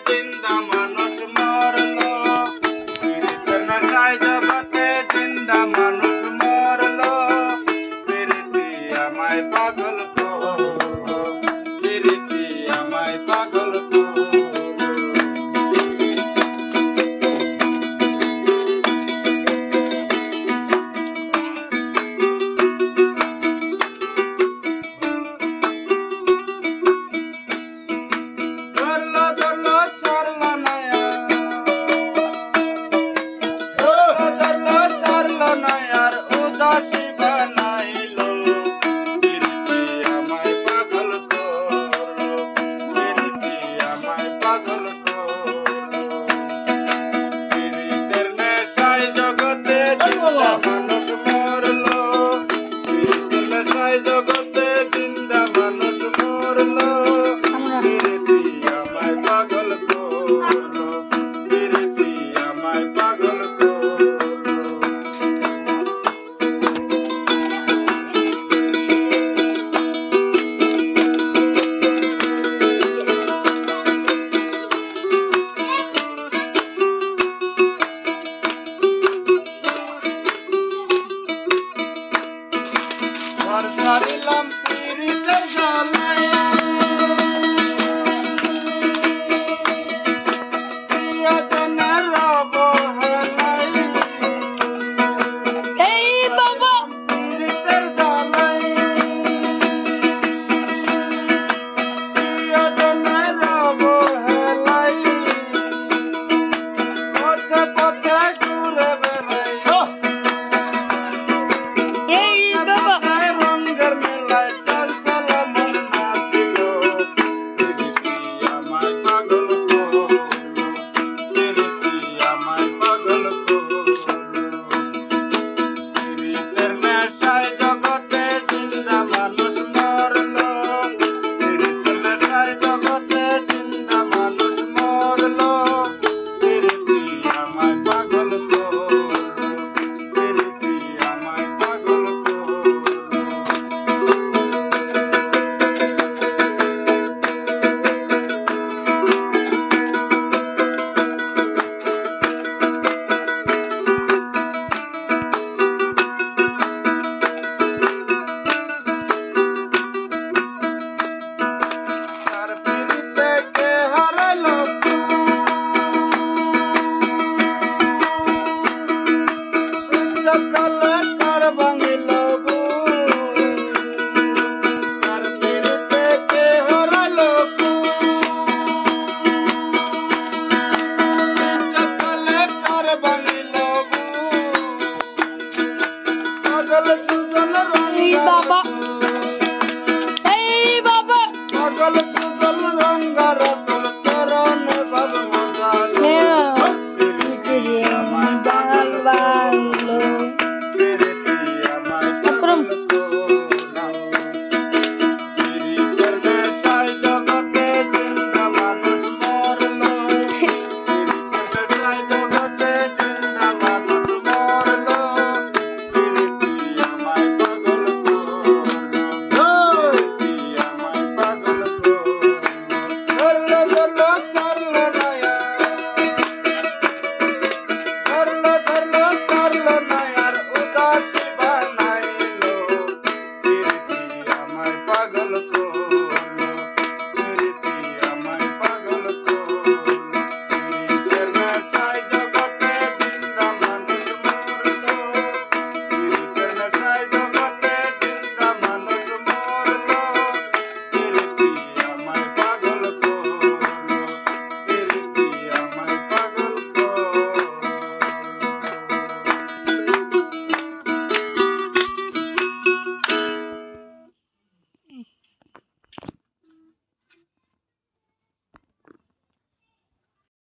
জিন্দা মানুষ মরলো, পীড়িতের নেশায় জগতে জিন্দা মানুষ মরলো, পীড়িতি আমায় পাগল করলো, পীড়িতি আমায় পাগল করলো। জগতে জিন্দা মানুষ মরলো, পীড়িতি আমায় পাগল করলো, পীড়িতি আমায় পাগল করলো। সারিলাম পীড়িতের জ্বালায়, প্রিয়জনের অবহেলায়, এই বাবা পীড়িতের জ্বালায়, প্রিয়জনের অবহেলায়, পথে পথে ঘুরে বেড়াই, এই বাবা রঙের মেলায় চল চল মন নাচিল, পীড়িতি আমায় পাগল করলো, পীড়িতি আমায় পাগল করলো। পীড়িতের নেশায় জগতে জিন্দা মানুষ মরলো, পীড়িতের নেশায় জগতে জিন্দা মানুষ মরলো, পীড়িতি আমায় পাগল করলো, পীড়িতি আমায় পাগল করলো। তার পীড়িতে কে হারালো, সকালে তার ভাঙিল বুক, তার পীড়িতে কে হারালো, সকালে তার ভাঙিল বুক, পাগল সুজন এই বাবা এই বাবা পাগল সুজন রঙ্গারত